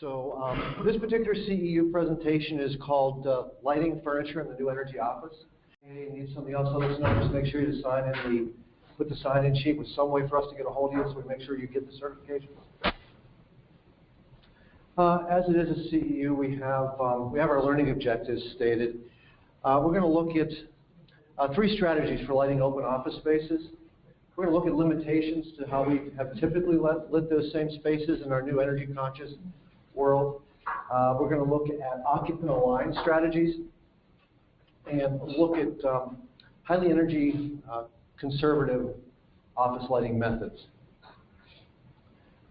This particular CEU presentation is called Lighting, Furniture, in the New Energy Office. If you need something else, let us know. Just make sure you sign in put the sign-in sheet with some way for us to get a hold of you so we make sure you get the certification. As it is a CEU, we have our learning objectives stated. We're going to look at 3 strategies for lighting open office spaces. We're going to look at limitations to how we have typically lit those same spaces in our new energy conscious world. We're going to look at occupant-aligned strategies and look at highly energy conservative office lighting methods.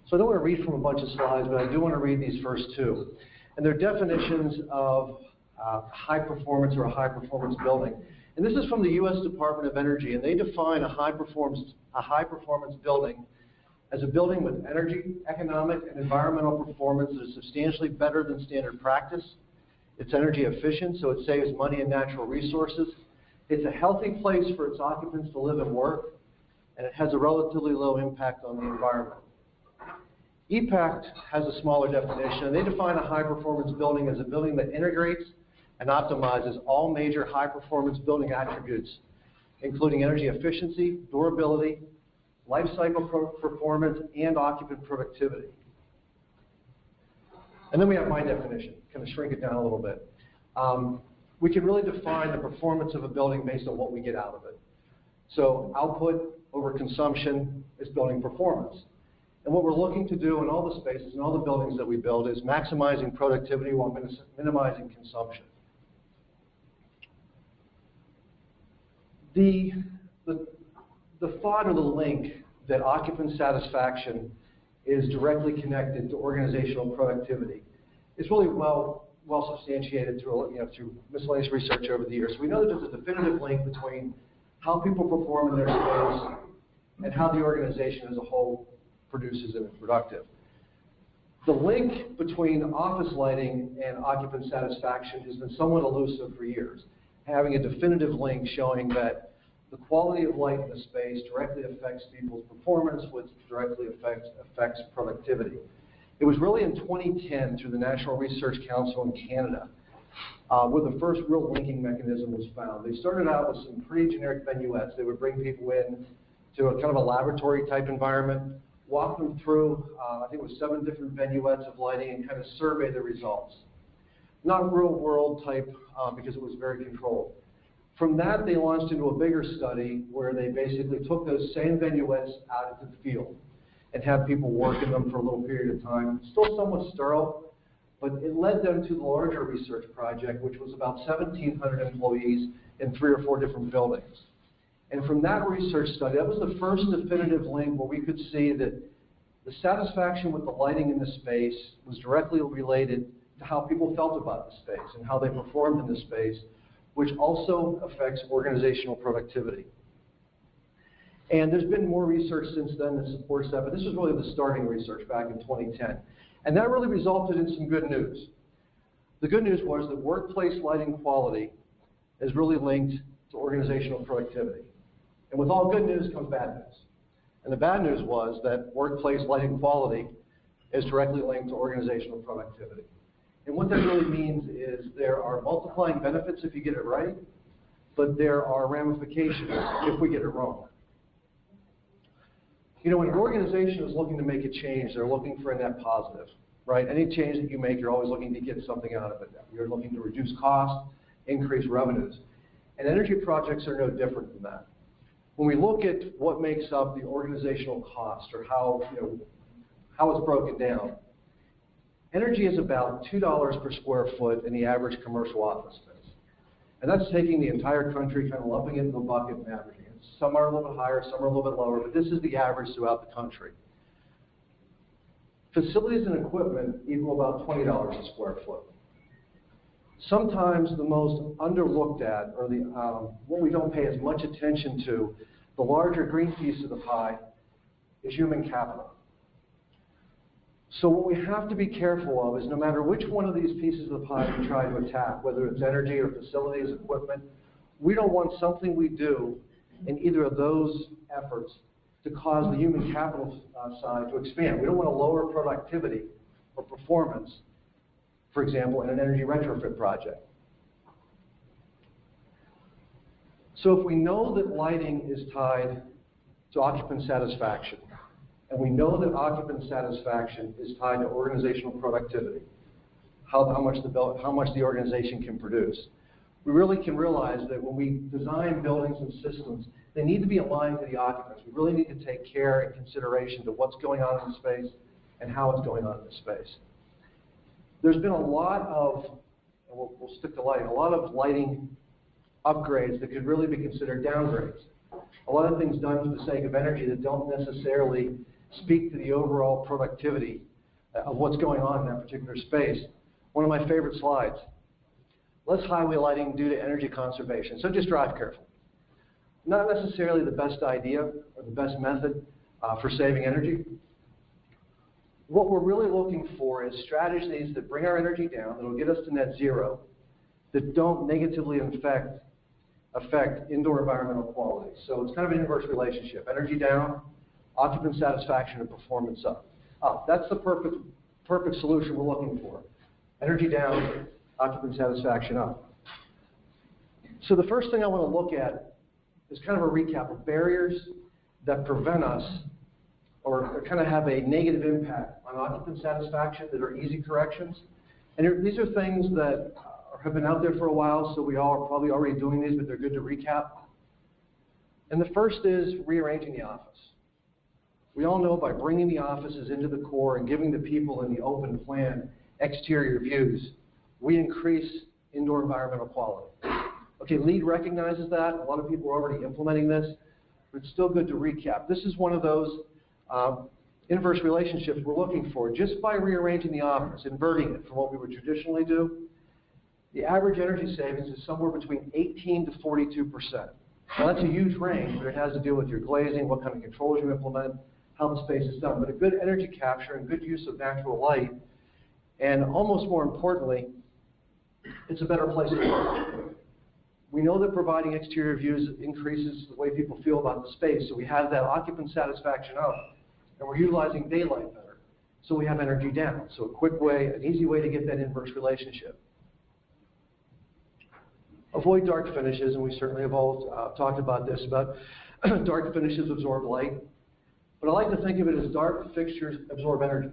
So I don't want to read from a bunch of slides, but I do want to read these first 2. And they're definitions of high performance or a high performance building. And this is from the U.S. Department of Energy, and they define a high performance building as a building with energy, economic, and environmental performance that is substantially better than standard practice. It's energy efficient, so it saves money and natural resources. It's a healthy place for its occupants to live and work, and it has a relatively low impact on the environment. EPACT has a smaller definition, and they define a high-performance building as a building that integrates and optimizes all major high-performance building attributes, including energy efficiency, durability, life cycle performance, and occupant productivity. And then we have my definition, kind of shrink it down a little bit. We can really define the performance of a building based on what we get out of it. So output over consumption is building performance. And what we're looking to do in all the spaces and all the buildings that we build is maximizing productivity while minimizing consumption. The thought or the link that occupant satisfaction is directly connected to organizational productivity is really well substantiated through miscellaneous research over the years. So we know that there's a definitive link between how people perform in their space and how the organization as a whole produces and is productive. The link between office lighting and occupant satisfaction has been somewhat elusive for years, having a definitive link showing that the quality of light in the space directly affects people's performance, which directly affects productivity. It was really in 2010 through the National Research Council in Canada where the first real linking mechanism was found. They started out with some pretty generic vignettes. They would bring people in to a kind of a laboratory type environment, walk them through, I think it was 7 different vignettes of lighting and kind of survey the results. Not real world type because it was very controlled. From that, they launched into a bigger study where they basically took those same vignettes out into the field and had people work in them for a little period of time. Still somewhat sterile, but it led them to the larger research project, which was about 1,700 employees in 3 or 4 different buildings. And from that research study, that was the first definitive link where we could see that the satisfaction with the lighting in the space was directly related to how people felt about the space and how they performed in the space, which also affects organizational productivity. And there's been more research since then that supports that, but this was really the starting research back in 2010. And that really resulted in some good news. The good news was that workplace lighting quality is really linked to organizational productivity. And with all good news comes bad news. And the bad news was that workplace lighting quality is directly linked to organizational productivity. And what that really means is there are multiplying benefits if you get it right, but there are ramifications if we get it wrong. When an organization is looking to make a change, they're looking for a net positive, right? Any change that you make, you're always looking to get something out of it. You're looking to reduce costs, increase revenues. And energy projects are no different than that. When we look at what makes up the organizational cost or how it's broken down, energy is about $2 per square foot in the average commercial office space. And that's taking the entire country, kind of lumping it into a bucket and averaging it. Some are a little bit higher, some are a little bit lower, but this is the average throughout the country. Facilities and equipment equal about $20 a square foot. Sometimes the most underlooked at, or what we don't pay as much attention to, the larger green piece of the pie, is human capital. So what we have to be careful of is no matter which one of these pieces of the pie we try to attack, whether it's energy or facilities, equipment, we don't want something we do in either of those efforts to cause the human capital side to expand. We don't want to lower productivity or performance, for example, in an energy retrofit project. So if we know that lighting is tied to occupant satisfaction, and we know that occupant satisfaction is tied to organizational productivity, how much the organization can produce, we really can realize that when we design buildings and systems, they need to be aligned to the occupants. We really need to take care and consideration to what's going on in the space and how it's going on in the space. There's been a lot of, and we'll stick to lighting, a lot of lighting upgrades that could really be considered downgrades. A lot of things done for the sake of energy that don't necessarily speak to the overall productivity of what's going on in that particular space. One of my favorite slides. Less highway lighting due to energy conservation, so just drive careful. Not necessarily the best idea or the best method for saving energy. What we're really looking for is strategies that bring our energy down, that will get us to net zero, that don't negatively affect indoor environmental quality. So it's kind of an inverse relationship. Energy down, occupant satisfaction, and performance up. That's the perfect solution we're looking for. Energy down, occupant satisfaction up. So the first thing I want to look at is kind of a recap of barriers that prevent us or kind of have a negative impact on occupant satisfaction that are easy corrections. And these are things that have been out there for a while, so we all are probably already doing these, but they're good to recap. And the first is rearranging the office. We all know by bringing the offices into the core and giving the people in the open plan exterior views, we increase indoor environmental quality. Okay, LEED recognizes that. A lot of people are already implementing this, but it's still good to recap. This is one of those inverse relationships we're looking for. Just by rearranging the office, inverting it from what we would traditionally do, the average energy savings is somewhere between 18 to 42%. Now that's a huge range, but it has to do with your glazing, what kind of controls you implement, how the space is done. But a good energy capture and good use of natural light, and almost more importantly, it's a better place to work. We know that providing exterior views increases the way people feel about the space, so we have that occupant satisfaction up, and we're utilizing daylight better, so we have energy down. So a quick way, an easy way to get that inverse relationship. Avoid dark finishes, and we certainly have all talked about this, about dark finishes absorb light, but I like to think of it as dark fixtures absorb energy.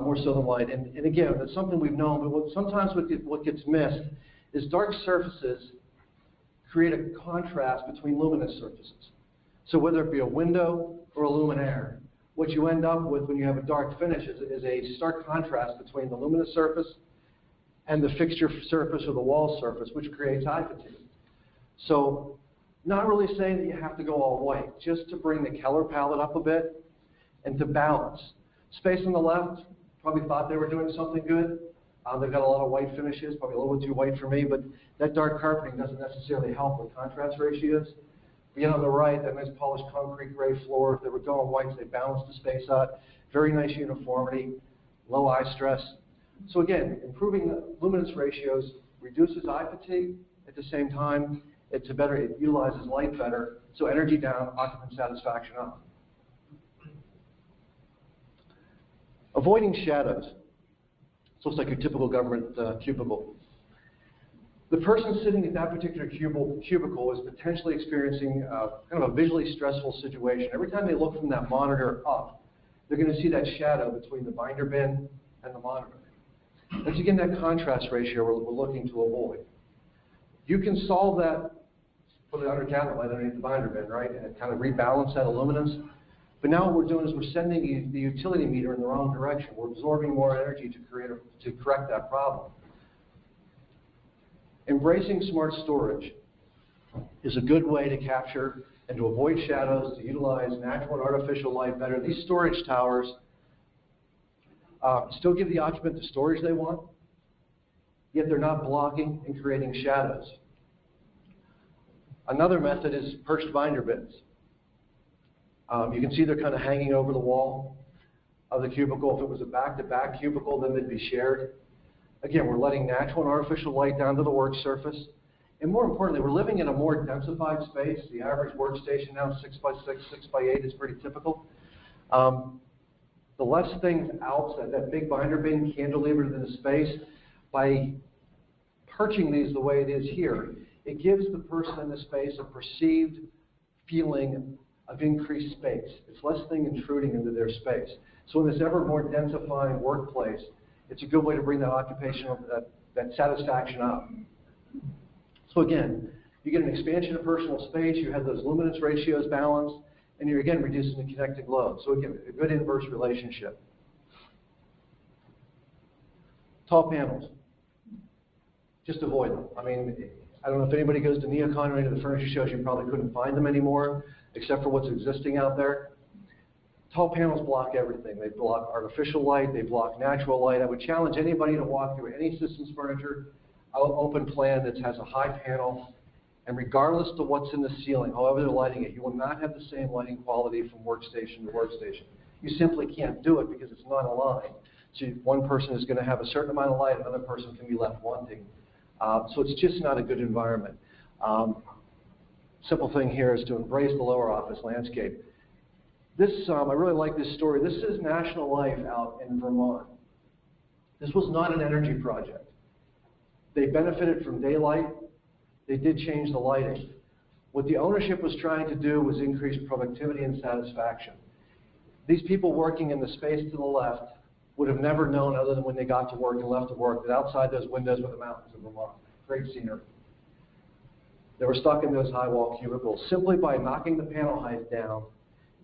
More so than light. And again, that's something we've known, but sometimes what gets missed is dark surfaces create a contrast between luminous surfaces. So whether it be a window or a luminaire, what you end up with when you have a dark finish is a stark contrast between the luminous surface and the fixture surface or the wall surface, which creates eye fatigue. So not really saying that you have to go all white, just to bring the color palette up a bit and to balance. Space on the left probably thought they were doing something good. They've got a lot of white finishes, probably a little bit too white for me, but that dark carpeting doesn't necessarily help with contrast ratios. But on the right, that nice polished concrete gray floor, if they were going whites, they balance the space out. Very nice uniformity, low eye stress. So again, improving the luminance ratios reduces eye fatigue. At the same time, it utilizes light better, so energy down, occupant satisfaction up. Avoiding shadows. It looks like your typical government cubicle. The person sitting at that particular cubicle is potentially experiencing kind of a visually stressful situation. Every time they look from that monitor up, they're going to see that shadow between the binder bin and the monitor. That's again that contrast ratio we're looking to avoid. You can solve that, put it under cabinet light underneath the binder bin, right, and kind of rebalance that luminance. But now what we're doing is we're sending the utility meter in the wrong direction. We're absorbing more energy to correct that problem. Embracing smart storage is a good way to capture and to avoid shadows, to utilize natural and artificial light better. These storage towers still give the occupant the storage they want, yet they're not blocking and creating shadows. Another method is perched binder bins. You can see they're kind of hanging over the wall of the cubicle. If it was a back-to-back cubicle, then they'd be shared. Again, we're letting natural and artificial light down to the work surface. And more importantly, we're living in a more densified space. The average workstation now, 6x6, 6x8 is pretty typical. But the less things outside, that big binder bin cantilevered in the space, by perching these the way it is here, it gives the person in the space a perceived feeling of increased space. It's less thing intruding into their space. So in this ever more densifying workplace, it's a good way to bring that occupational, that satisfaction up. So again, you get an expansion of personal space, you have those luminance ratios balanced, and you're again reducing the connected load. So again, a good inverse relationship. Tall panels. Just avoid them. I mean, I don't know if anybody goes to Neocon or any of the furniture shows, you probably couldn't find them anymore, except for what's existing out there. Tall panels block everything. They block artificial light, they block natural light. I would challenge anybody to walk through any systems furniture open plan that has a high panel, and regardless of what's in the ceiling, however they're lighting it, you will not have the same lighting quality from workstation to workstation. You simply can't do it because it's not aligned. So one person is going to have a certain amount of light, another person can be left wanting. So it's just not a good environment. Simple thing here is to embrace the lower office landscape. This, I really like this story. This is National Life out in Vermont. This was not an energy project. They benefited from daylight. They did change the lighting. What the ownership was trying to do was increase productivity and satisfaction. These people working in the space to the left would have never known, other than when they got to work and left to work, that outside those windows were the mountains of Vermont. Great scenery. They were stuck in those high wall cubicles. Simply by knocking the panel height down,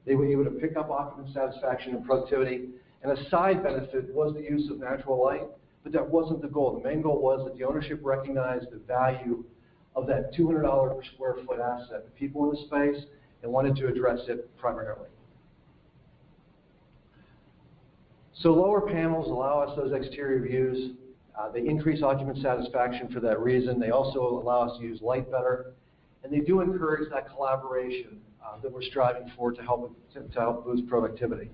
they were able to pick up occupant satisfaction and productivity. And a side benefit was the use of natural light, but that wasn't the goal. The main goal was that the ownership recognized the value of that $200 per square foot asset, the people in the space, and wanted to address it primarily. So lower panels allow us those exterior views. They increase occupant satisfaction for that reason. They also allow us to use light better. And they do encourage that collaboration that we're striving for to help boost productivity.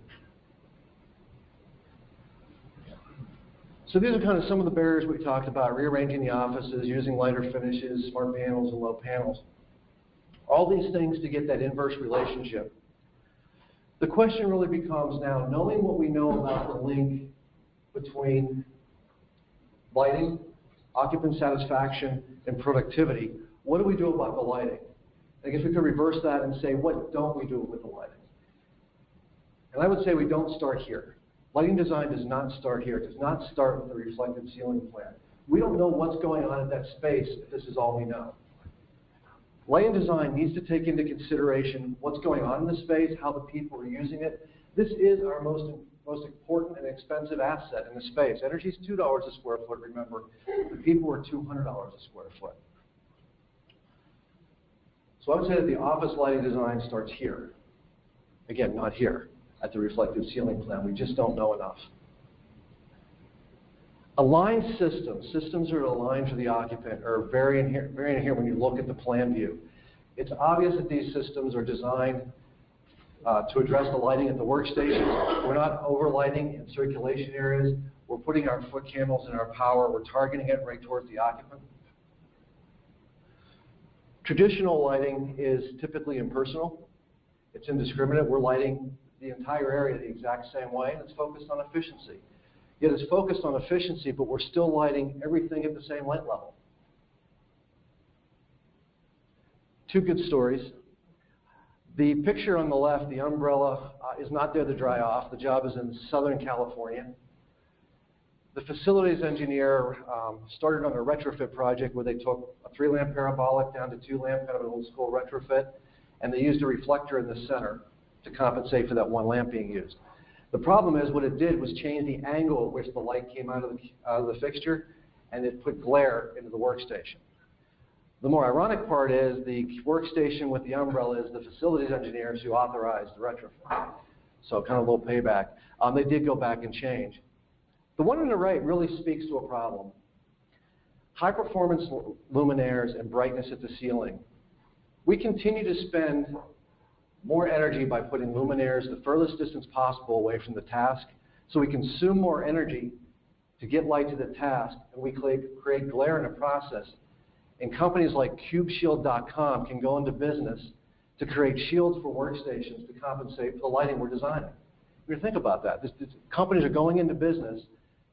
So these are kind of some of the barriers we talked about: rearranging the offices, using lighter finishes, smart panels, and low panels. All these things to get that inverse relationship. The question really becomes now, knowing what we know about the link between lighting, occupant satisfaction, and productivity, what do we do about the lighting? I guess we could reverse that and say, what don't we do with the lighting? And I would say we don't start here. Lighting design does not start here. It does not start with the reflective ceiling plan. We don't know what's going on in that space if this is all we know. Lighting design needs to take into consideration what's going on in the space, how the people are using it. This is our most important and expensive asset in the space. Energy is $2 a square foot, remember. The people are $200 a square foot. So I would say that the office lighting design starts here. Again, not here, at the reflective ceiling plan. We just don't know enough. Aligned systems that are aligned for the occupant are very inherent here when you look at the plan view. It's obvious that these systems are designed to address the lighting at the workstation. We're not overlighting in circulation areas. We're putting our foot candles in our power. We're targeting it right towards the occupant. Traditional lighting is typically impersonal. It's indiscriminate. We're lighting the entire area the exact same way, and it's focused on efficiency. Yet it's focused on efficiency, but we're still lighting everything at the same light level. Two good stories. The picture on the left, the umbrella, is not there to dry off. The job is in Southern California. The facilities engineer started on a retrofit project where they took a 3-lamp parabolic down to 2-lamp, kind of an old school retrofit, and they used a reflector in the center to compensate for that one lamp being used. The problem is what it did was change the angle at which the light came out of the fixture, and it put glare into the workstation. The more ironic part is the workstation with the umbrella is the facilities engineers who authorized the retrofit. So kind of a little payback. They did go back and change. The one on the right really speaks to a problem. High performance luminaires and brightness at the ceiling. We continue to spend more energy by putting luminaires the furthest distance possible away from the task, so we consume more energy to get light to the task, and we create glare in the process. And companies like CubeShield.com can go into business to create shields for workstations to compensate for the lighting we're designing. I mean, think about that. Companies are going into business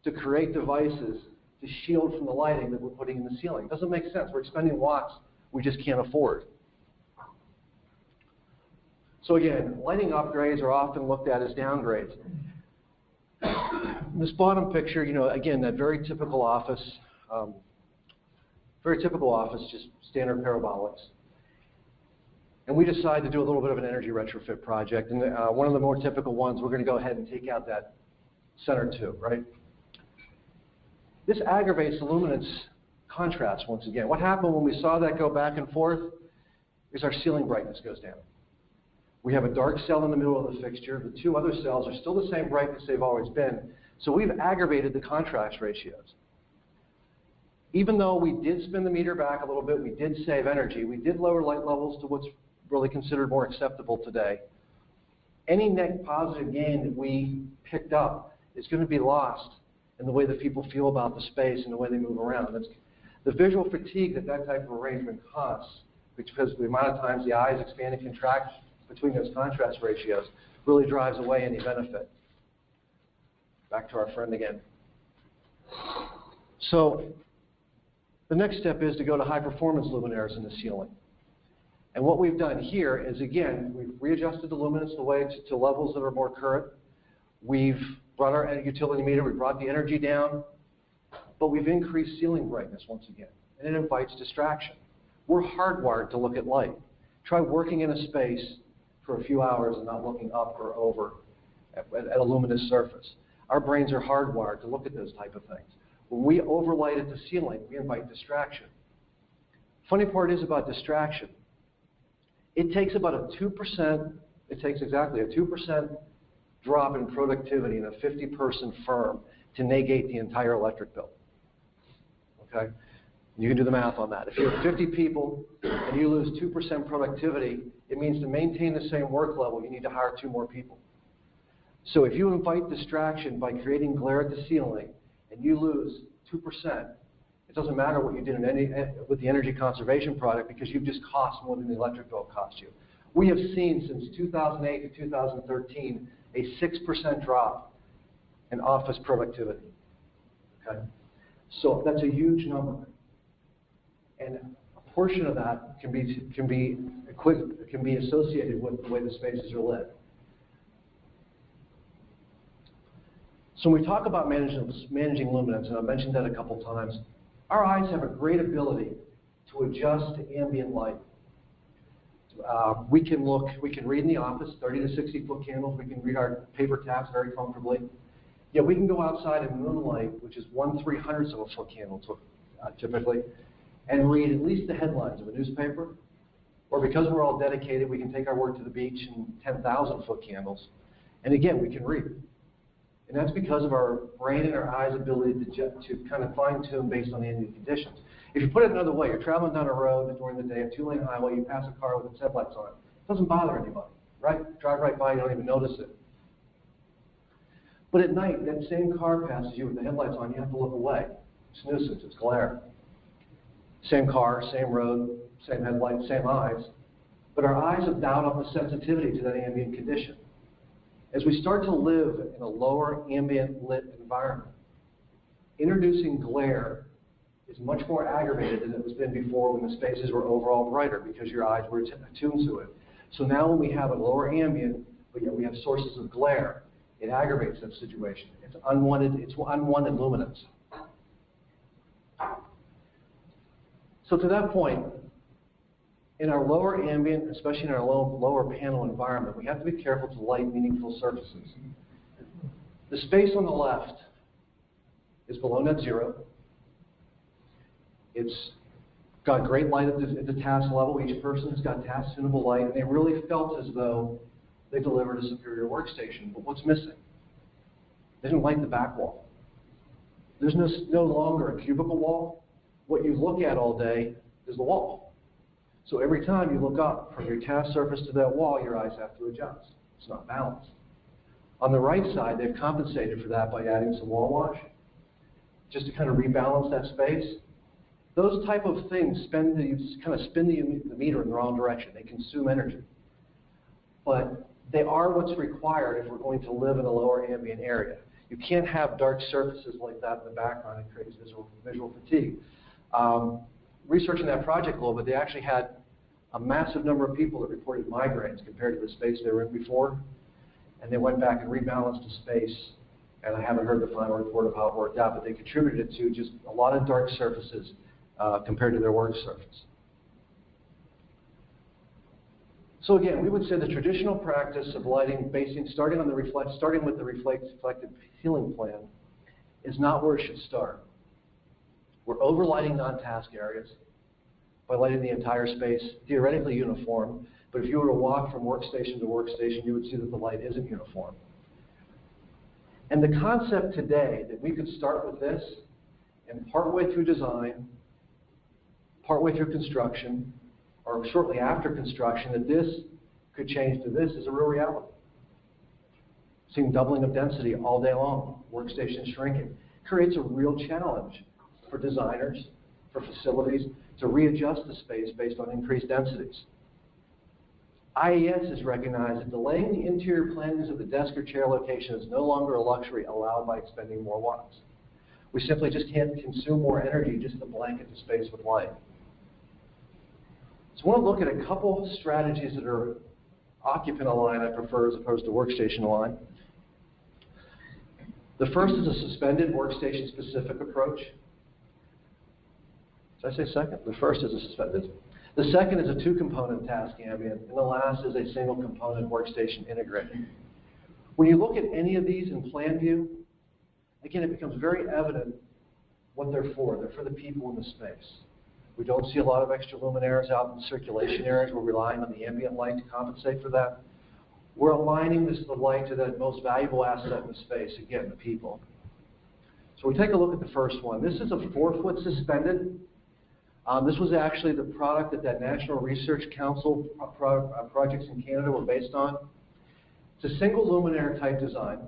to create devices to shield from the lighting that we're putting in the ceiling. It doesn't make sense. We're expending watts we just can't afford. So again, lighting upgrades are often looked at as downgrades. This bottom picture, you know, again, that very typical office, just standard parabolics. And we decided to do a little bit of an energy retrofit project. And one of the more typical ones, we're going to go ahead and take out that center tube, right? This aggravates the luminance contrast once again. What happened when we saw that go back and forth is our ceiling brightness goes down. We have a dark cell in the middle of the fixture. The two other cells are still the same brightness they've always been. So we've aggravated the contrast ratios. Even though we did spin the meter back a little bit, we did save energy, we did lower light levels to what's really considered more acceptable today. Any net positive gain that we picked up is going to be lost in the way that people feel about the space and the way they move around. The visual fatigue that that type of arrangement costs, because the amount of times the eyes expand and contract between those contrast ratios, really drives away any benefit. Back to our friend again. So the next step is to go to high-performance luminaires in the ceiling. And what we've done here is, again, we've readjusted the luminance the way to levels that are more current. We've brought our utility meter, we brought the energy down, but we've increased ceiling brightness once again, and it invites distraction. We're hardwired to look at light. Try working in a space for a few hours and not looking up or over at a luminous surface. Our brains are hardwired to look at those type of things. When we overlight at the ceiling, we invite distraction. Funny part is about distraction. It takes about a 2%, it takes exactly a 2% drop in productivity in a 50-person firm to negate the entire electric bill. Okay? You can do the math on that. If you have 50 people and you lose 2% productivity, it means to maintain the same work level, you need to hire 2 more people. So if you invite distraction by creating glare at the ceiling and you lose 2%, it doesn't matter what you did with the energy conservation product because you've just cost more than the electric bill cost you. We have seen since 2008 to 2013 a 6% drop in office productivity. Okay? So that's a huge number. And a portion of that can be associated with the way the spaces are lit. So when we talk about managing luminance, and I've mentioned that a couple times, our eyes have a great ability to adjust to ambient light. We can read in the office, 30 to 60 foot candles. We can read our paper tabs very comfortably. Yeah, we can go outside in moonlight, which is 1/300th of a foot candle typically, and read at least the headlines of a newspaper. Or because we're all dedicated, we can take our work to the beach in 10,000 foot candles. And again, we can read. And that's because of our brain and our eyes' ability to kind of fine-tune based on the ambient conditions. If you put it another way, you're traveling down a road during the day, a 2-lane highway, you pass a car with its headlights on. It doesn't bother anybody, right? Drive right by, you don't even notice it. But at night, that same car passes you with the headlights on, you have to look away. It's nuisance, it's glare. Same car, same road, same headlights, same eyes. But our eyes have dialed up the sensitivity to that ambient condition. As we start to live in a lower ambient lit environment, introducing glare is much more aggravated than it was been before when the spaces were overall brighter because your eyes were attuned to it. So now when we have a lower ambient, but yet we have sources of glare, it aggravates that situation. It's unwanted luminance. So to that point, in our lower ambient, especially in our lower panel environment, we have to be careful to light meaningful surfaces. The space on the left is below net zero. It's got great light at the task level. Each person's got task-tunable light, and they really felt as though they delivered a superior workstation. But what's missing? They didn't light the back wall. There's no longer a cubicle wall. What you look at all day is the wall. So every time you look up from your task surface to that wall, your eyes have to adjust. It's not balanced. On the right side, they've compensated for that by adding some wall wash, just to kind of rebalance that space. Those type of things kind of spin the meter in the wrong direction. They consume energy. But they are what's required if we're going to live in a lower ambient area. You can't have dark surfaces like that in the background. It creates visual fatigue. Researching that project a little bit, they actually had a massive number of people that reported migraines compared to the space they were in before, and they went back and rebalanced the space, and I haven't heard the final report of how it worked out, but they contributed it to just a lot of dark surfaces compared to their work surface. So again, we would say the traditional practice of lighting, starting with the reflective ceiling plan, is not where it should start. We're overlighting non-task areas by lighting the entire space, theoretically uniform, but if you were to walk from workstation to workstation, you would see that the light isn't uniform. And the concept today that we could start with this, and partway through design, partway through construction, or shortly after construction, that this could change to this is a real reality. Seeing doubling of density all day long, workstation shrinking, creates a real challenge for designers, for facilities, to readjust the space based on increased densities. IES has recognized that delaying the interior plannings of the desk or chair location is no longer a luxury allowed by expending more watts. We simply just can't consume more energy just to blanket the space with light. So I want to look at a couple strategies that are occupant-aligned, I prefer, as opposed to workstation-aligned. The first is a suspended workstation-specific approach. Did I say second? The first is a suspended. The second is a two-component task ambient, and the last is a single-component workstation integrated. When you look at any of these in plan view, again, it becomes very evident what they're for. They're for the people in the space. We don't see a lot of extra luminaires out in circulation areas. We're relying on the ambient light to compensate for that. We're aligning the light to the most valuable asset in the space, again, the people. So we take a look at the first one. This is a 4-foot suspended. This was actually the product that National Research Council projects in Canada were based on. It's a single luminaire type design.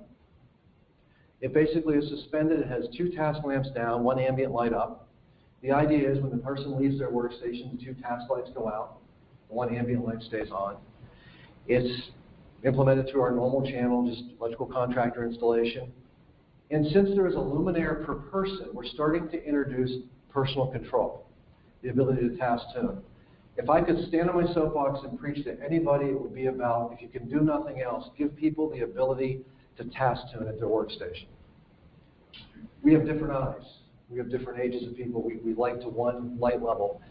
It basically is suspended. It has 2 task lamps down, 1 ambient light up. The idea is when the person leaves their workstation, the 2 task lights go out, the 1 ambient light stays on. It's implemented through our normal channel, just electrical contractor installation. And since there is a luminaire per person, we're starting to introduce personal control, the ability to task tune. If I could stand on my soapbox and preach to anybody, it would be about, if you can do nothing else, give people the ability to task tune at their workstation. We have different eyes. We have different ages of people. We like to one light level.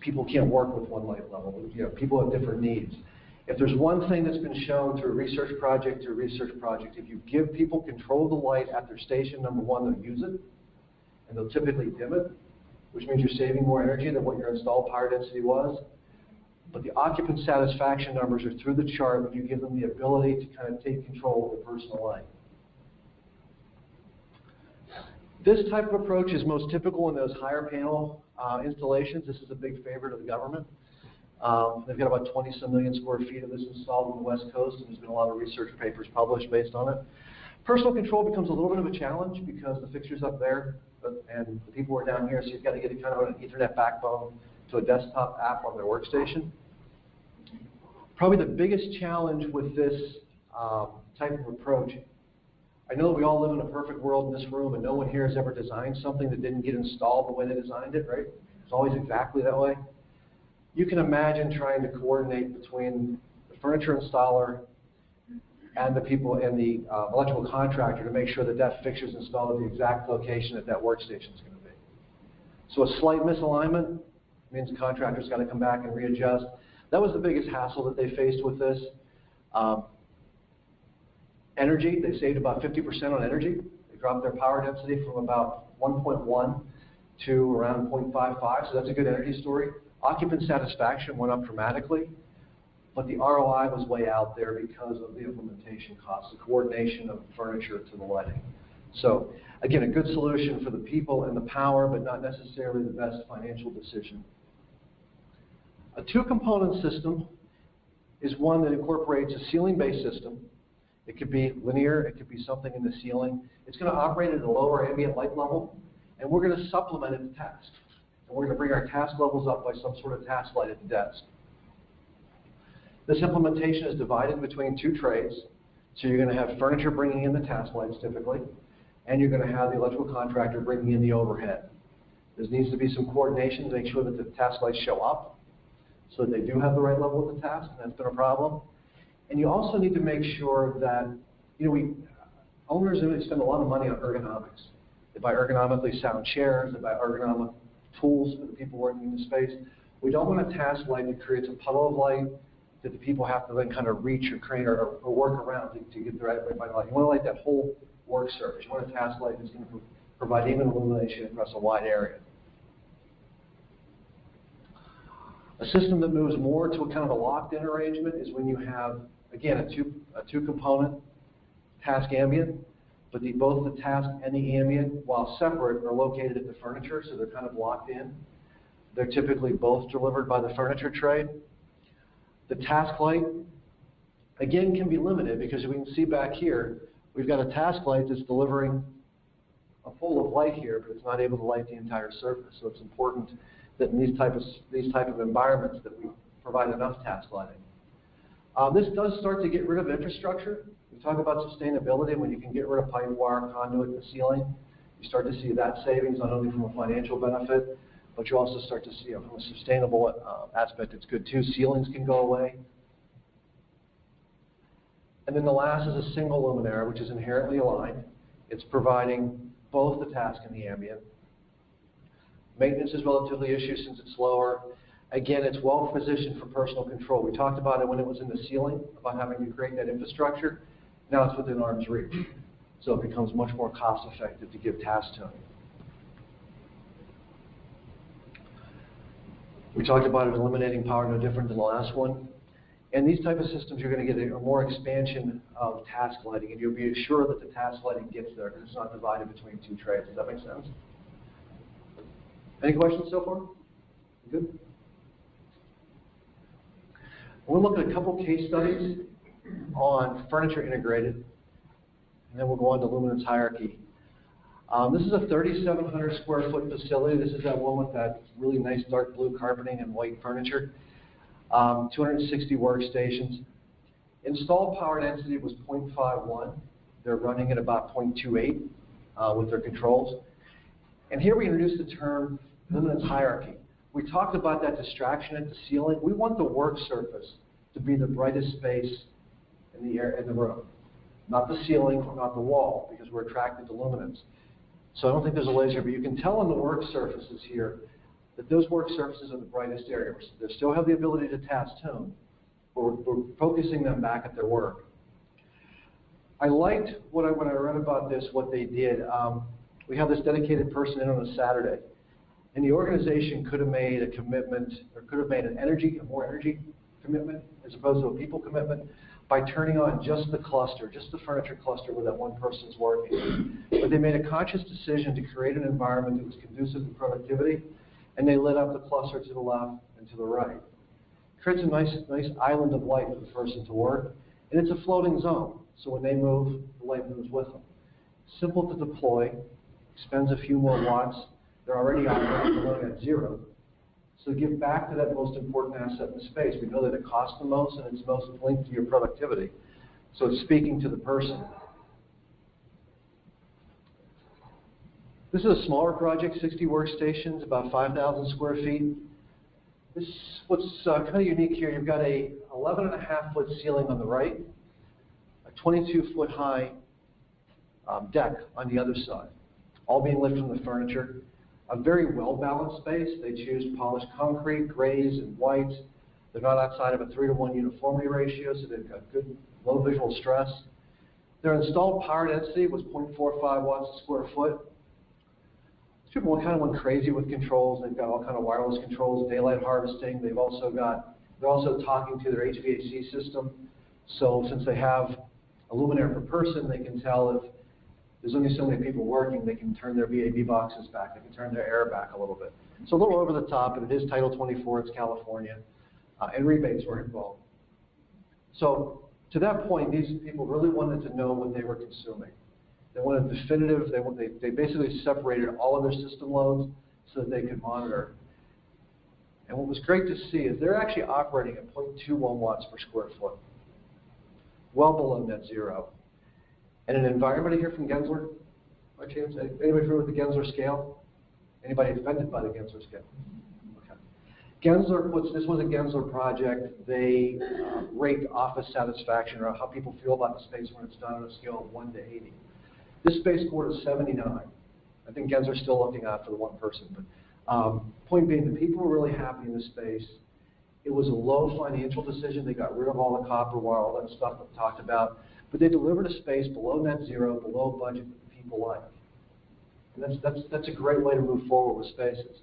People can't work with one light level. You know, people have different needs. If there's one thing that's been shown through research project to research project, if you give people control of the light at their station, number one, they'll use it, and they'll typically dim it, which means you're saving more energy than what your installed power density was. But the occupant satisfaction numbers are through the chart when you give them the ability to kind of take control of their personal light. This type of approach is most typical in those higher panel installations. This is a big favorite of the government. They've got about 20-some million square feet of this installed on the West Coast, and there's been a lot of research papers published based on it. Personal control becomes a little bit of a challenge because the fixture's up there, and the people are down here, so you've got to get a kind of an Ethernet backbone to a desktop app on their workstation. Probably the biggest challenge with this type of approach, I know that we all live in a perfect world in this room, and no one here has ever designed something that didn't get installed the way they designed it, right? It's always exactly that way. You can imagine trying to coordinate between the furniture installer and the people in the electrical contractor to make sure that that fixture is installed at the exact location that workstation is going to be. So a slight misalignment means the contractor's got to come back and readjust. That was the biggest hassle that they faced with this. Energy, they saved about 50% on energy. They dropped their power density from about 1.1 to around 0.55, so that's a good energy story. Occupant satisfaction went up dramatically, but the ROI was way out there because of the implementation costs, the coordination of furniture to the lighting. So again, a good solution for the people and the power, but not necessarily the best financial decision. A two-component system is one that incorporates a ceiling-based system. It could be linear, it could be something in the ceiling. It's going to operate at a lower ambient light level, and we're going to supplement it to task. And we're going to bring our task levels up by some sort of task light at the desk. This implementation is divided between two trays. So you're going to have furniture bringing in the task lights typically, and you're going to have the electrical contractor bringing in the overhead. There needs to be some coordination to make sure that the task lights show up so that they do have the right level of the task, and that's been a problem. And you also need to make sure that, owners spend a lot of money on ergonomics. They buy ergonomically sound chairs, they buy ergonomic tools for the people working in the space. We don't want a task light that creates a puddle of light that the people have to then kind of reach or crane or work around to get the right light. You want to light that whole work surface. You want a task light that's going to provide even illumination across a wide area. A system that moves more to a kind of a locked-in arrangement is when you have, again, a two-component task ambient, but both the task and the ambient, while separate, are located at the furniture, so they're kind of locked in. They're typically both delivered by the furniture tray. The task light, again, can be limited because we can see back here, we've got a task light that's delivering a pole of light here, but it's not able to light the entire surface. So it's important that in these type of environments that we provide enough task lighting. This does start to get rid of infrastructure. We talk about sustainability. When you can get rid of pipe wire, conduit, and ceiling, you start to see that savings not only from a financial benefit, but you also start to see from a sustainable aspect, it's good too. Ceilings can go away. And then the last is a single luminaire, which is inherently aligned. It's providing both the task and the ambient. Maintenance is relatively issue since it's slower. Again, it's well positioned for personal control. We talked about it when it was in the ceiling, about having to create that infrastructure. Now it's within arm's reach. So it becomes much more cost effective to give task tuning. We talked about it eliminating power, no different than the last one. And these type of systems, you're going to get a more expansion of task lighting, and you'll be sure that the task lighting gets there because it's not divided between two trays. Does that make sense? Any questions so far? Good? We'll look at a couple case studies on furniture integrated, and then we'll go on to Luminance hierarchy. This is a 3,700 square foot facility. This is that one with that really nice dark blue carpeting and white furniture. 260 workstations. Installed power density was 0.51. They're running at about 0.28 with their controls. And here we introduced the term Luminance hierarchy. We talked about that distraction at the ceiling. We want the work surface to be the brightest space in the room. Not the ceiling, not the wall, because we're attracted to luminance. So I don't think there's a laser, but you can tell on the work surfaces here that those work surfaces are the brightest areas. They still have the ability to task tune, but we're focusing them back at their work. I liked when I read about this, what they did. We have this dedicated person in on a Saturday, and the organization could have made a commitment, or could have made a more energy commitment, as opposed to a people commitment, by turning on just the cluster, just the furniture cluster where that one person's working. But they made a conscious decision to create an environment that was conducive to productivity, and they lit up the cluster to the left and to the right. It creates a nice island of light for the person to work, and it's a floating zone, so when they move, the light moves with them. Simple to deploy, expends a few more watts. They're already operating below at zero. So give back to that most important asset in the space. We know that it costs the most and it's most linked to your productivity. So it's speaking to the person. This is a smaller project, 60 workstations, about 5,000 square feet. This what's kind of unique here. You've got a 11.5-foot ceiling on the right, a 22-foot high deck on the other side, all being lit from the furniture. A very well-balanced space. They choose polished concrete, grays, and whites. They're not outside of a 3-to-1 uniformity ratio, so they've got good low visual stress. Their installed power density was 0.45 watts a square foot. People kind of went crazy with controls. They've got all kind of wireless controls, daylight harvesting. They're also talking to their HVAC system. So since they have a luminaire per person, they can tell if there's only so many people working, they can turn their VAB boxes back, they can turn their air back a little bit. So a little over the top, and it is Title 24, it's California, and rebates were involved. So to that point, these people really wanted to know what they were consuming. They wanted definitive, they basically separated all of their system loads so that they could monitor. And what was great to see is they're actually operating at 0.21 watts per square foot, well below net zero. And an environment here from Gensler, by chance? Anybody familiar with the Gensler scale? Anybody offended by the Gensler scale? Okay. Gensler this was a Gensler project. They rate office satisfaction, or how people feel about the space when it's done, on a scale of 1 to 80. This space scored a 79. I think Gensler's still looking out for the one person, but point being, the people were really happy in this space. It was a low financial decision. They got rid of all the copper wire, all that stuff that we talked about, but they delivered a space below net zero, below budget that people like. And that's a great way to move forward with spaces.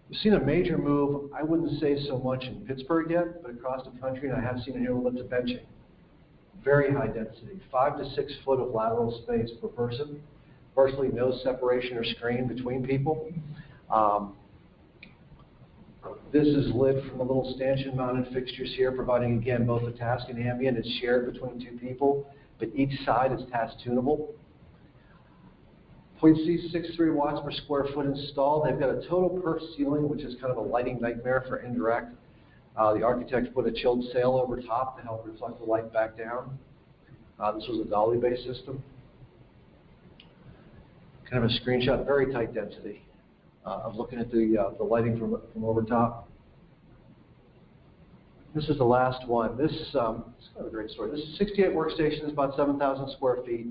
We've seen a major move, I wouldn't say so much in Pittsburgh yet, but across the country, and I have seen it here a little bit, to benching. Very high density, 5 to 6 foot of lateral space per person, virtually no separation or screen between people. This is lit from the little stanchion-mounted fixtures here, providing, again, both the task and ambient. It's shared between 2 people, but each side is task tunable. 0.63 watts per square foot installed. They've got a total perf ceiling, which is kind of a lighting nightmare for indirect. The architects put a chilled sail over top to help reflect the light back down. This was a dolly-based system. Kind of a screenshot, very tight density of looking at the lighting from over top. This is the last one. This is kind of a great story. This is 68 workstations, about 7,000 square feet.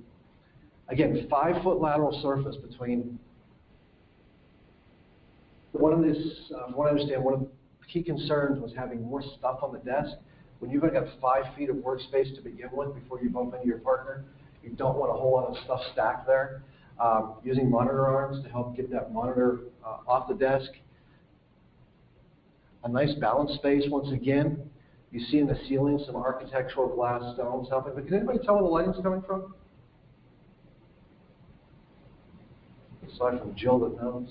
Again, 5 foot lateral surface between. One of this, from what I understand, one of the key concerns was having more stuff on the desk. When you've got 5 feet of workspace to begin with before you bump into your partner, you don't want a whole lot of stuff stacked there. Using monitor arms to help get that monitor off the desk. A nice balance space once again. You see in the ceiling some architectural glass stones helping, but can anybody tell where the lighting's coming from? Aside from Jill that knows.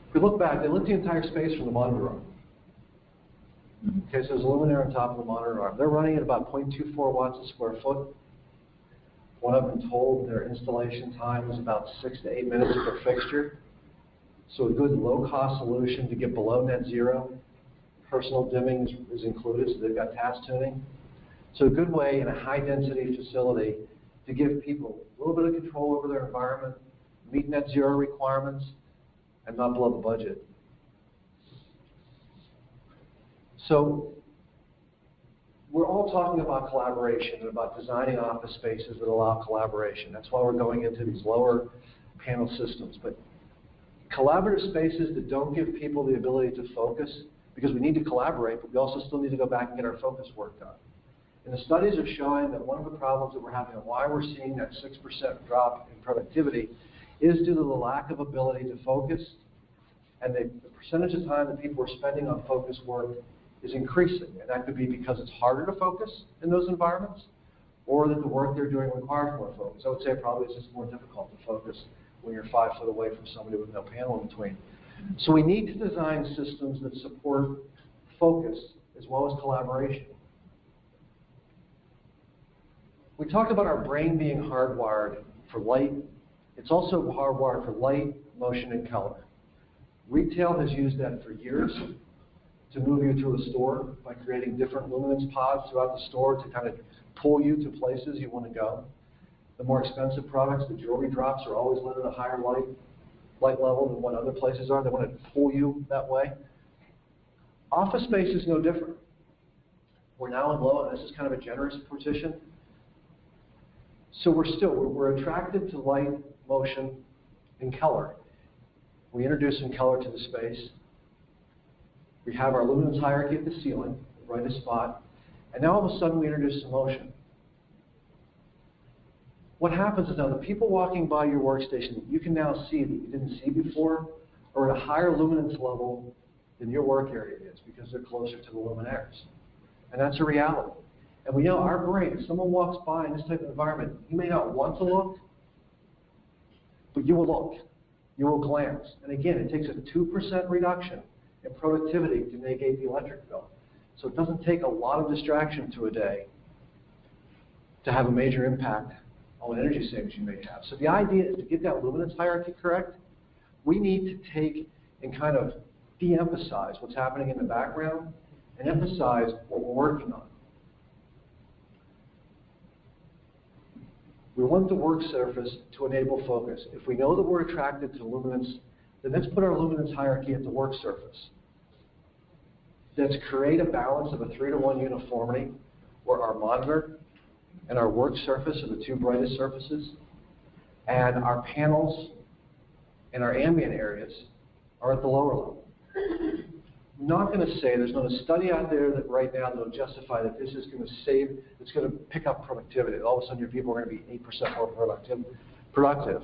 If we look back, they lit the entire space from the monitor arm. Okay, so there's a luminaire on top of the monitor arm. They're running at about 0.24 watts a square foot. What I've been told, their installation time is about 6 to 8 minutes per fixture. So a good low-cost solution to get below net zero. Personal dimming is included, so they've got task tuning. So a good way in a high-density facility to give people a little bit of control over their environment, meet net zero requirements, and not blow the budget. So we're all talking about collaboration and about designing office spaces that allow collaboration. That's why we're going into these lower panel systems. But collaborative spaces that don't give people the ability to focus, because we need to collaborate, but we also still need to go back and get our focus work done. And the studies are showing that one of the problems that we're having and why we're seeing that 6% drop in productivity is due to the lack of ability to focus, and the percentage of time that people are spending on focus work is increasing, and that could be because it's harder to focus in those environments, or that the work they're doing requires more focus. I would say probably it's just more difficult to focus when you're 5 foot away from somebody with no panel in between. So we need to design systems that support focus as well as collaboration. We talked about our brain being hardwired for light. It's also hardwired for light, motion, and color. Retail has used that for years to move you through a store by creating different luminance pods throughout the store to kind of pull you to places you want to go. The more expensive products, the jewelry drops, are always lit at a higher light level than what other places are. They want to pull you that way. Office space is no different. We're now in low, and this is kind of a generous partition. So we're attracted to light, motion, and color. We introduce some color to the space. We have our luminance hierarchy at the ceiling, the brightest spot, and now all of a sudden we introduce some motion. What happens is now the people walking by your workstation that you can now see that you didn't see before are at a higher luminance level than your work area is because they're closer to the luminaires. And that's a reality. And we know our brain, if someone walks by in this type of environment, you may not want to look, but you will look. You will glance. And again, it takes a 2% reduction in productivity to negate the electric bill. So it doesn't take a lot of distraction to a day to have a major impact on what energy savings you may have. So the idea is to get that luminance hierarchy correct, we need to take and kind of de-emphasize what's happening in the background and emphasize what we're working on. We want the work surface to enable focus. If we know that we're attracted to luminance, then let's put our luminance hierarchy at the work surface. Let's create a balance of a 3-to-1 uniformity where our monitor and our work surface are the two brightest surfaces, and our panels and our ambient areas are at the lower level. I'm not going to say, there's not a study out there that right now that will justify that this is going to save, it's going to pick up productivity. All of a sudden your people are going to be 8% more productive.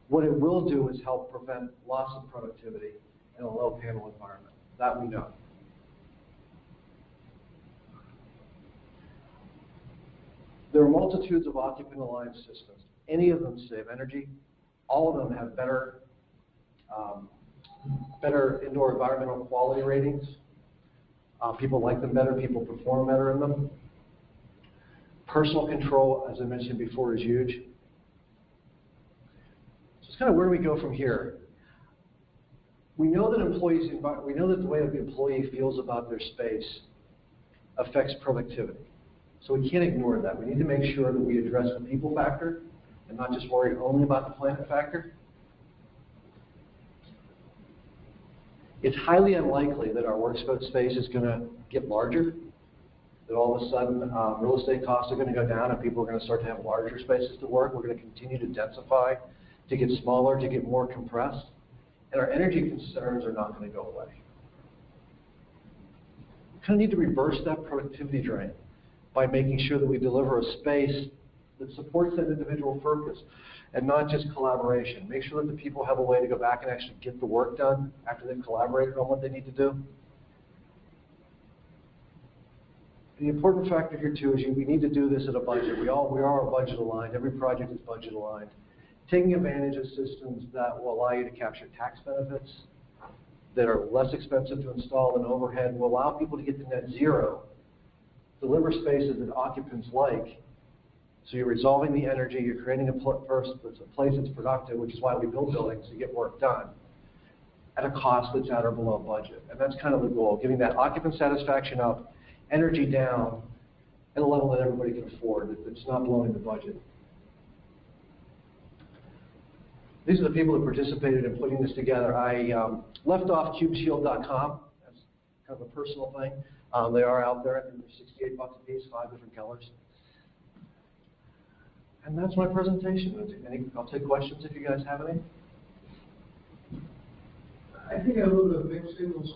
What it will do is help prevent loss of productivity in a low panel environment. That we know. There are multitudes of occupant-aligned systems. Any of them save energy. All of them have better indoor environmental quality ratings. People like them better. People perform better in them. Personal control, as I mentioned before, is huge. So it's kind of where do we go from here? We know that the way the employee feels about their space affects productivity. So we can't ignore that. We need to make sure that we address the people factor and not just worry only about the planet factor. It's highly unlikely that our workspace is going to get larger, that all of a sudden real estate costs are going to go down and people are going to start to have larger spaces to work. We're going to continue to densify, to get smaller, to get more compressed, and our energy concerns are not going to go away. We kind of need to reverse that productivity drain by making sure that we deliver a space that supports that individual purpose and not just collaboration. Make sure that the people have a way to go back and actually get the work done after they've collaborated on what they need to do. The important factor here too is we need to do this at a budget. We are budget aligned. Every project is budget aligned. Taking advantage of systems that will allow you to capture tax benefits that are less expensive to install than overhead will allow people to get to net zero, deliver spaces that occupants like. So you're resolving the energy, you're creating a place that's productive, which is why we build buildings to get work done at a cost that's at or below budget. And that's kind of the goal, getting that occupant satisfaction up, energy down at a level that everybody can afford, that's not blowing the budget. These are the people that participated in putting this together. I left off cubeshield.com. That's kind of a personal thing. They are out there. They're $68 a piece, 5 different colors. And that's my presentation. I'll take questions if you guys have any. I think I have a little bit of mixed signals.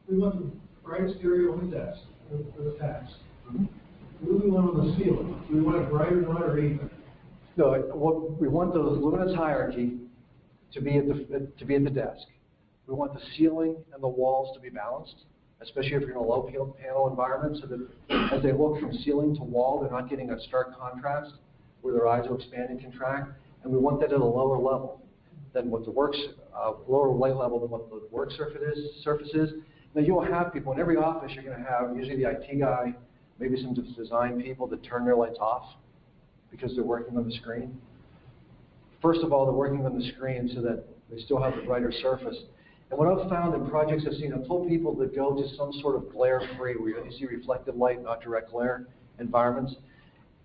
We want the bright stereo on the desk for the task. What do we want on the ceiling? Do we want it bright or not, or even? No, we want the luminance hierarchy to be at the desk. We want the ceiling and the walls to be balanced, especially if you're in a low panel environment, so that as they look from ceiling to wall, they're not getting a stark contrast where their eyes will expand and contract. And we want that at a lower level than what the lower light level than what the work surface is. Now you'll have people in every office. You're going to have usually the IT guy, maybe some design people that turn their lights off because they're working on the screen. First of all, they're working on the screen so that they still have the brighter surface. And what I've found in projects I've seen, I've told people to go to some sort of glare-free, where you only see reflected light, not direct glare environments,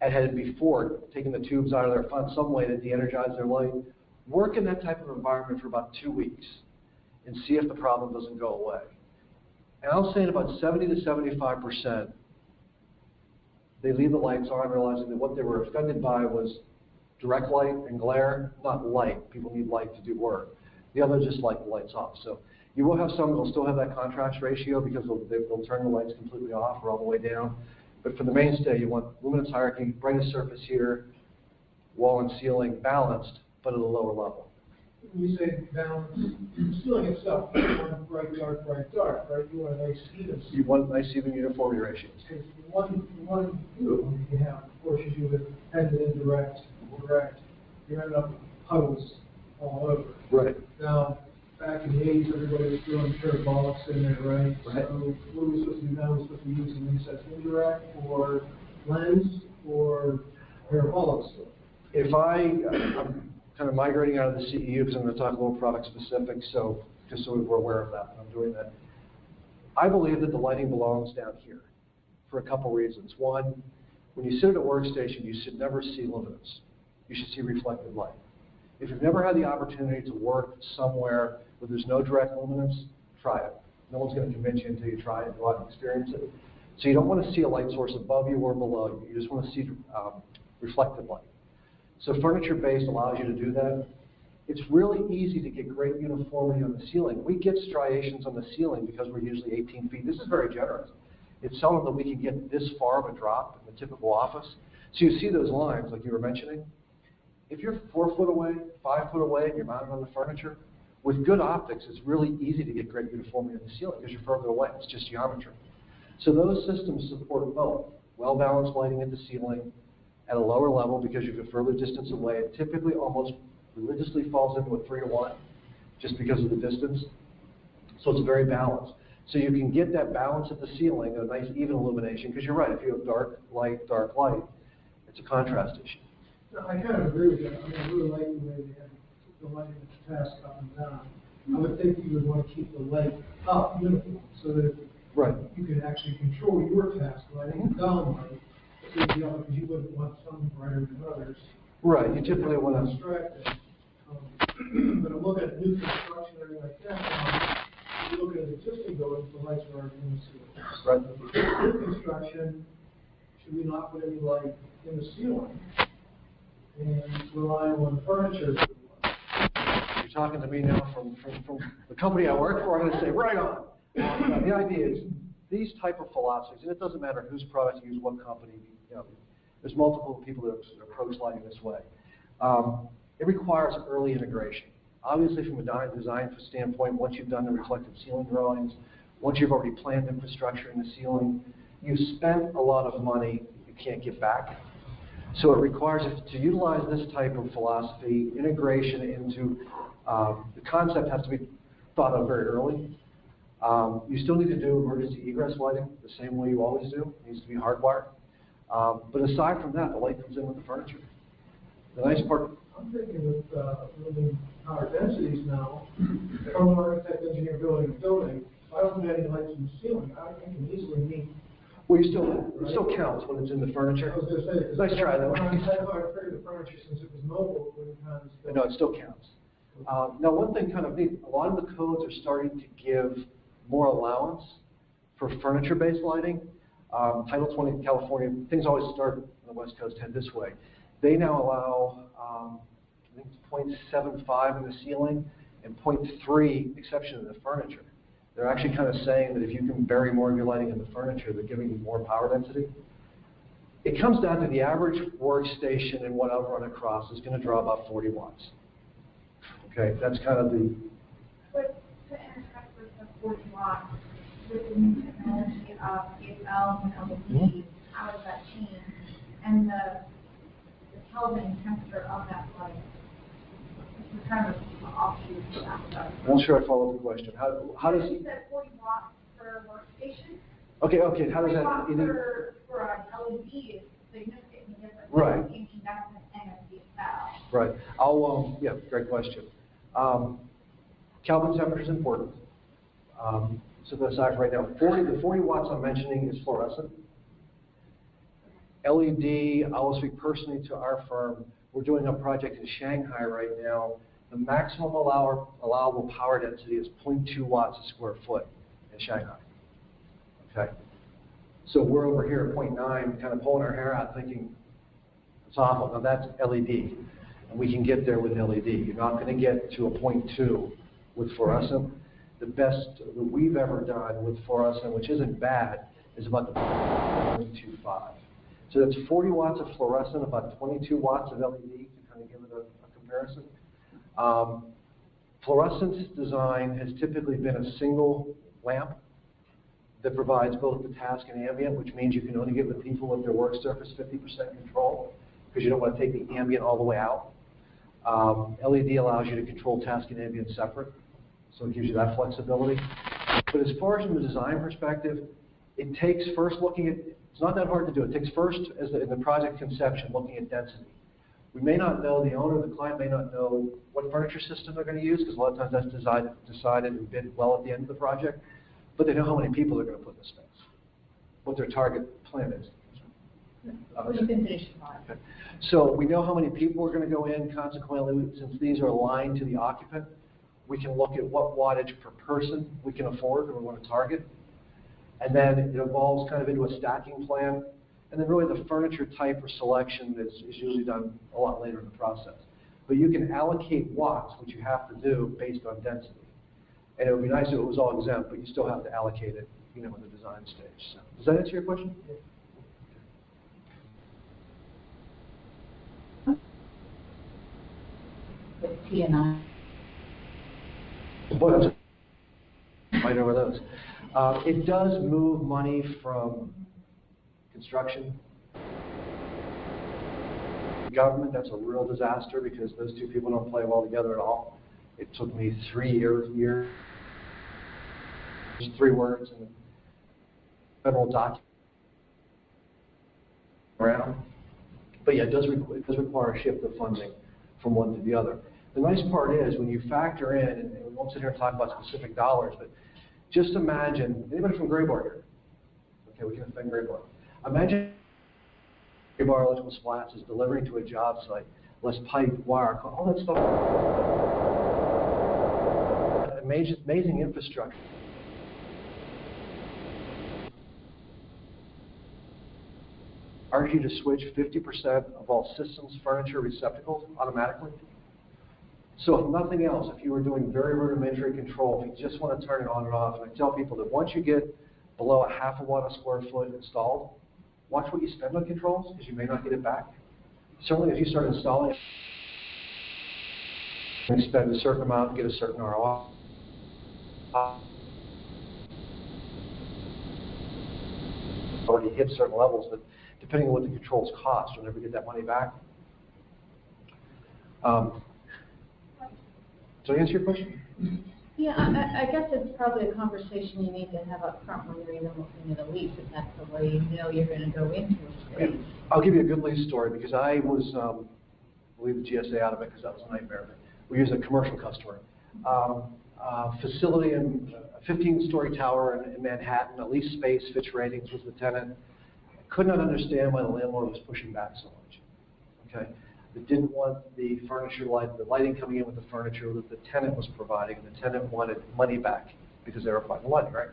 and had before taking the tubes out of there, found some way to de-energize their light. Work in that type of environment for about 2 weeks and see if the problem doesn't go away. And I'll say in about 70 to 75%, they leave the lights on, realizing that what they were offended by was direct light and glare, not light. People need light to do work. The others just like the lights off. So you will have some that will still have that contrast ratio because they'll turn the lights completely off or all the way down. But for the mainstay, you want luminance hierarchy, brightest surface here, wall and ceiling balanced, but at a lower level. When you say balanced, the ceiling itself, you want bright, dark, right? You want a nice even. You want nice even uniformity ratios. Because one view you have forces you to head to indirect, direct. You end up with puddles all over. Right. Now, back in the 80s, everybody was doing parabolics in there, right? Right. So what are we supposed to do now? We're supposed to be using these as indirect or lens or parabolics. If I'm kind of migrating out of the CEU because I'm going to talk a little product specific, so just so we're aware of that when I'm doing that. I believe that the lighting belongs down here for a couple reasons. One, when you sit at a workstation, you should never see luminance. You should see reflected light. If you've never had the opportunity to work somewhere where there's no direct luminance, try it. No one's going to convince you until you try it, go out and experience it. So you don't want to see a light source above you or below you. You just want to see reflected light. So furniture-based allows you to do that. It's really easy to get great uniformity on the ceiling. We get striations on the ceiling because we're usually 18 feet. This is very generous. It's seldom that we can get this far of a drop in the typical office. So you see those lines like you were mentioning. If you're 4 foot away, 5 foot away, and you're mounted on the furniture, with good optics, it's really easy to get great uniformity on the ceiling because you're further away. It's just geometry. So those systems support both well-balanced lighting at the ceiling at a lower level because you're further distance away. It typically almost religiously falls into a 3-to-1 just because of the distance. So it's very balanced. So you can get that balance at the ceiling, a nice even illumination, because you're right, if you have dark light, it's a contrast issue. No, I kind of agree with that. I mean, I really like the way they have the lighting at the task up and down. I would think you would want to keep the light up uniform so that you can actually control your task lighting down light. So because you wouldn't want some brighter than others. Right, you typically want to distract it. But I'm looking at new construction area like that. You look at existing buildings, the lights are already in the ceiling. Right. New construction, should we not put any light in the ceiling and rely on the furniture? You're talking to me now from the company I work for. I'm going to say, right on. The idea is these type of philosophies, and it doesn't matter whose product you use, what company, there's multiple people that approach lighting this way. It requires early integration. Obviously, from a design standpoint, once you've done the reflective ceiling drawings, once you've already planned infrastructure in the ceiling, you've spent a lot of money you can't get back. So it requires, to utilize this type of philosophy, integration into, the concept has to be thought of very early. You still need to do emergency egress lighting the same way you always do. It needs to be hardwired. But aside from that, the light comes in with the furniture. The nice part. I'm thinking with building power densities now, if I'm an architect, engineer building a building, if I don't put any lights in the ceiling, I can easily meet. Well, it still counts when it's in the furniture. I was going to say, nice try though. I figured the furniture, since it was mobile, it wouldn't count as. No, it still counts. Now, one thing kind of neat, a lot of the codes are starting to give more allowance for furniture-based lighting. Title 20 in California, things always start on the West Coast head this way. They now allow, I think it's 0.75 in the ceiling and 0.3 exception in the furniture. They're actually kind of saying that if you can bury more of your lighting in the furniture, they're giving you more power density. It comes down to the average workstation and what I've run across is going to draw about 40 watts. Okay, that's kind of the. But to interact with the 40 watts, with the new technology of CFL and LED, how does that change? And the Kelvin temperature of that light. This is kind of an offshoot of that. I'm not sure I follow the question. How does? You said 40 watts per workstation. Okay. How does that? 40 watts for an LED is significantly different. Right. In conductance and a CFL. Right. Yeah, great question. Kelvin temperature is important. So that's aside right now. The 40 watts I'm mentioning is fluorescent. LED, I will speak personally to our firm. We're doing a project in Shanghai right now. The maximum allowable power density is 0.2 watts a square foot in Shanghai. Okay. So we're over here at 0.9, kind of pulling our hair out thinking, it's awful. Now that's LED. And we can get there with LED. You're not going to get to a 0.2 with fluorescent. The best that we've ever done with fluorescent, which isn't bad, is about the 0.25. So that's 40 watts of fluorescent, about 22 watts of LED, to kind of give it a comparison. Fluorescence design has typically been a single lamp that provides both the task and ambient, which means you can only give the people with their work surface 50% control, because you don't want to take the ambient all the way out. LED allows you to control task and ambient separate, so it gives you that flexibility. But as far as from the design perspective, it takes first looking at, it's not that hard to do. It takes first, in the project conception, looking at density. We may not know, the owner, the client may not know what furniture system they're going to use, because a lot of times that's decided and bid well at the end of the project, but they know how many people they're going to put in the space, what their target plan is. Well, you can finish your thought. Okay. So we know how many people are going to go in. Consequently, since these are aligned to the occupant, we can look at what wattage per person we can afford or we want to target. And then it evolves kind of into a stacking plan. And then really the furniture type or selection is usually done a lot later in the process. But you can allocate watts, which you have to do based on density. And it would be nice if it was all exempt, but you still have to allocate it, in the design stage. So, does that answer your question? With T&I. But right over those. It does move money from construction. Government, that's a real disaster because those two people don't play well together at all. It took me 3 years, 3 words in the federal document around. But yeah, it does require a shift of funding from one to the other. The nice part is when you factor in, and we won't sit here and talk about specific dollars, but just imagine, anybody from Graybar here? Okay, we can offend Graybar. Imagine Graybar electrical splats is delivering to a job site, less pipe, wire, all that stuff. Amazing infrastructure. Urge you to switch 50% of all systems, furniture, receptacles automatically. So if nothing else, if you were doing very rudimentary control, if you just want to turn it on and off, and I tell people that once you get below a half a watt a square foot installed, watch what you spend on controls, because you may not get it back. Certainly if you start installing, you spend a certain amount and get a certain ROI. Already hit certain levels, but depending on what the controls cost, you'll never get that money back. Did I answer your question? Yeah, I guess it's probably a conversation you need to have up front when you're even looking at a lease, if that's the way you know you're going to go into a space. I'll give you a good lease story because I was, leave the GSA out of it because that was a nightmare. We use a commercial customer. Facility in a 15-story tower in Manhattan, a lease space, Fitch Ratings was the tenant. Could not understand why the landlord was pushing back so much. Okay. They didn't want the furniture, the lighting coming in with the furniture that the tenant was providing, and the tenant wanted money back because they were providing the lighting, right?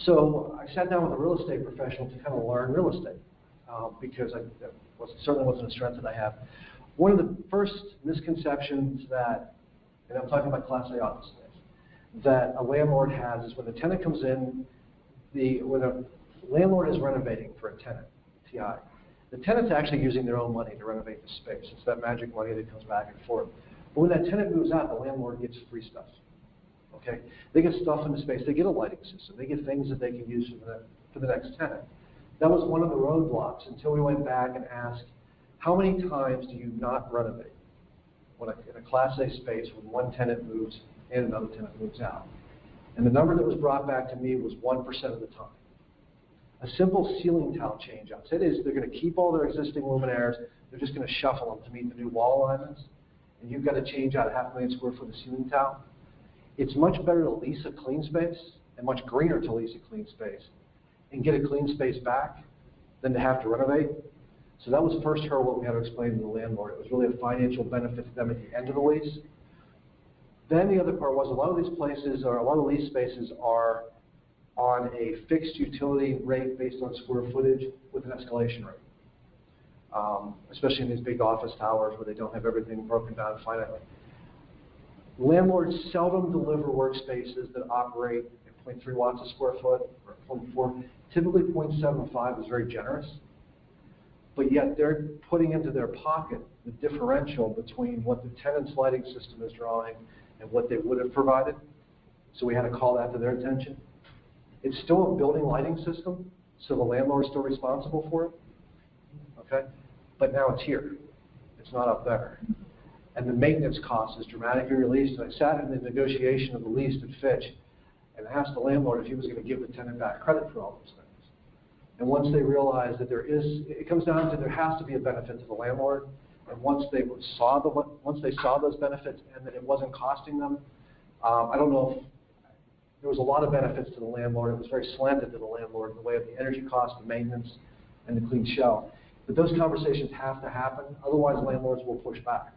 So I sat down with a real estate professional to kind of learn real estate because certainly wasn't a strength that I have. One of the first misconceptions that, and I'm talking about Class A office space, that a landlord has is when the tenant comes in, when a landlord is renovating for a tenant, TI, the tenant's actually using their own money to renovate the space. It's that magic money that comes back and forth. But when that tenant moves out, the landlord gets free stuff. Okay? They get stuff in the space. They get a lighting system. They get things that they can use for the next tenant. That was one of the roadblocks until we went back and asked, how many times do you not renovate in a Class A space when one tenant moves and another tenant moves out? And the number that was brought back to me was 1% of the time. A simple ceiling tile change out. It is they're going to keep all their existing luminaires, they're just going to shuffle them to meet the new wall alignments, and you've got to change out 500,000 square foot of ceiling tile. It's much better to lease a clean space, and much greener to lease a clean space, and get a clean space back than to have to renovate. So that was the first hurdle that we had to explain to the landlord. It was really a financial benefit to them at the end of the lease. Then the other part was a lot of these places, or a lot of lease spaces are on a fixed utility rate based on square footage with an escalation rate, especially in these big office towers where they don't have everything broken down finitely. Landlords seldom deliver workspaces that operate at 0.3 watts a square foot or 0.4. Typically 0.75 is very generous, but yet they're putting into their pocket the differential between what the tenant's lighting system is drawing and what they would have provided. So we had to call that to their attention. It's still a building lighting system, so the landlord is still responsible for it, okay? But now it's here. It's not up there. And the maintenance cost is dramatically released. And I sat in the negotiation of the lease at Fitch and asked the landlord if he was going to give the tenant back credit for all those things. And once they realized that it comes down to there has to be a benefit to the landlord, And once they saw those benefits and that it wasn't costing them, I don't know if there was a lot of benefits to the landlord. It was very slanted to the landlord in the way of the energy cost, the maintenance, and the clean shell. But those conversations have to happen. Otherwise, landlords will push back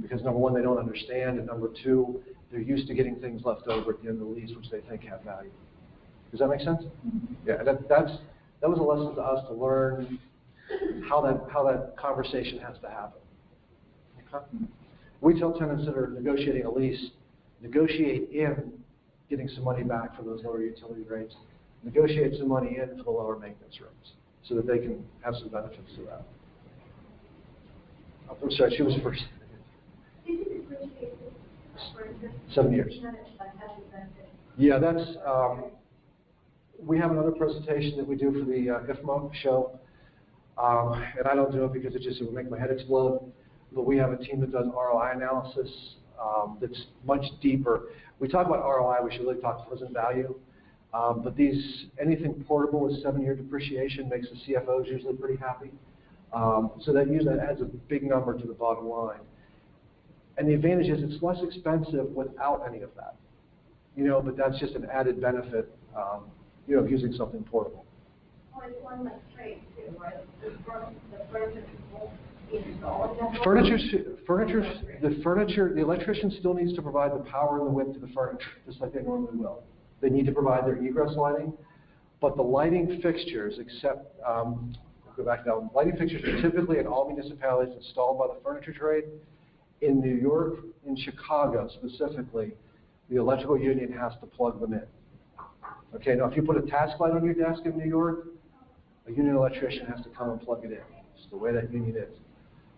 because, number one, they don't understand, and number two, they're used to getting things left over at the end of the lease, which they think have value. Does that make sense? Yeah, that was a lesson to us to learn how that conversation has to happen. Okay? We tell tenants that are negotiating a lease, negotiate in getting some money back for those lower utility rates, negotiate some money in for the lower maintenance rooms so that they can have some benefits to that. I'm sorry, she was first. 7 years. Yeah, that's, we have another presentation that we do for the IFMA show, and I don't do it because it would make my head explode, but we have a team that does ROI analysis that's much deeper. We talk about ROI, we should really talk present value, but anything portable with 7-year depreciation makes the CFOs usually pretty happy. So that usually adds a big number to the bottom line. And the advantage is it's less expensive without any of that, but that's just an added benefit, of using something portable. Well, it's one like trade too, right? The furniture will be installed. The electrician still needs to provide the power and the width to the furniture, just like they normally will. They need to provide their egress lighting, but the lighting fixtures, except, go back now, lighting fixtures are typically in all municipalities installed by the furniture trade. In New York, in Chicago specifically, the electrical union has to plug them in. Okay, now if you put a task light on your desk in New York, a union electrician has to come and plug it in. It's the way that union is.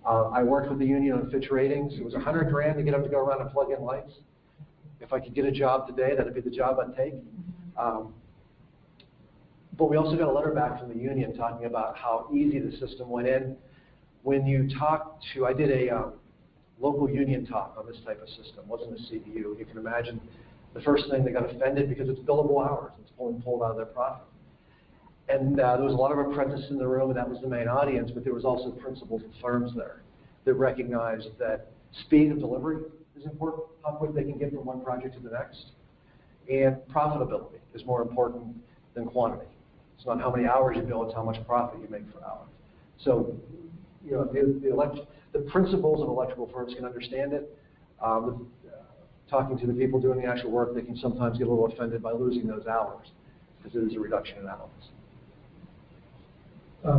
I worked with the union on Fitch ratings. It was $100 grand to get them to go around and plug in lights. If I could get a job today, that'd be the job I'd take. But we also got a letter back from the union talking about how easy the system went in. When you talk to, I did a local union talk on this type of system, wasn't a CBU. You can imagine the first thing they got offended because it's billable hours. It's pulled out of their profit. And there was a lot of apprentices in the room, and that was the main audience, but there was also principals and firms there that recognized that speed of delivery is important, how quick they can get from one project to the next, and profitability is more important than quantity. It's not how many hours you bill, it's how much profit you make per hour. So, the principals of electrical firms can understand it. Talking to the people doing the actual work, they can sometimes get a little offended by losing those hours because it is a reduction in hours. So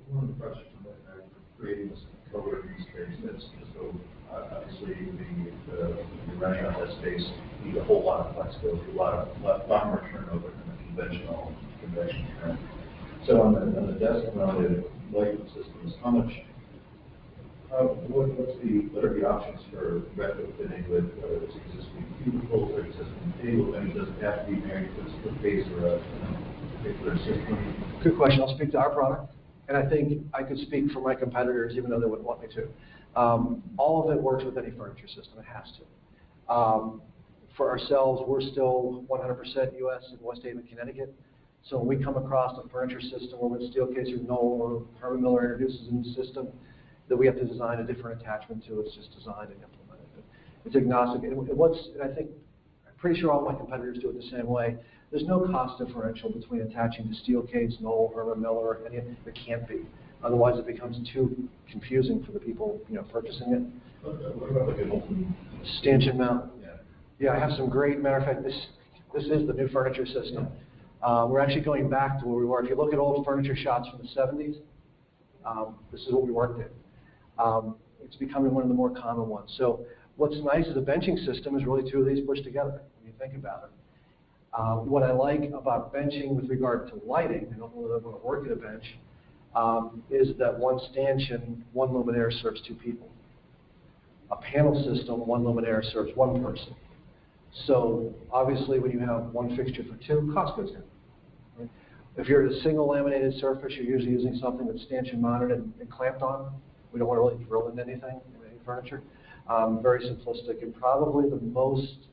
one of the questions that creating this co-working space, that's so obviously you're running out of that space, you need a whole lot of flexibility, a lot more turnover than the conventional trend. So on the desk-mounted lighting systems, what are the options for retrofitting with whether it's existing cubicles or existing tables? I mean, does it have to be married to a space or a particular system? Good question. I'll speak to our product, and I think I could speak for my competitors, even though they wouldn't want me to. All of it works with any furniture system. It has to. For ourselves, we're still 100% U.S. in West Haven, Connecticut. So when we come across a furniture system where when Steelcase or Knoll or Herman Miller introduces a new system, that we have to design a different attachment to, it's just designed and implemented. But it's agnostic. And I think, I'm pretty sure all my competitors do it the same way. There's no cost differential between attaching to Steelcase, Knoll, Herman Miller, any of it. There can't be. Otherwise, it becomes too confusing for the people purchasing it. What about like an open stanchion mount? Yeah. Yeah, I have some great. Matter of fact, this is the new furniture system. We're actually going back to where we were. If you look at old furniture shots from the 70s, this is what we worked in. It's becoming one of the more common ones. So what's nice is the benching system is really two of these pushed together, when you think about it. What I like about benching with regard to lighting, I don't know whether I want to work at a bench, is that one stanchion, one luminaire serves two people. A panel system, one luminaire serves one person. So obviously when you have one fixture for two, cost goes down. Right? If you're at a single laminated surface, you're usually using something that's stanchion mounted and clamped on. We don't want to really drill into anything, in any furniture. Very simplistic and probably the most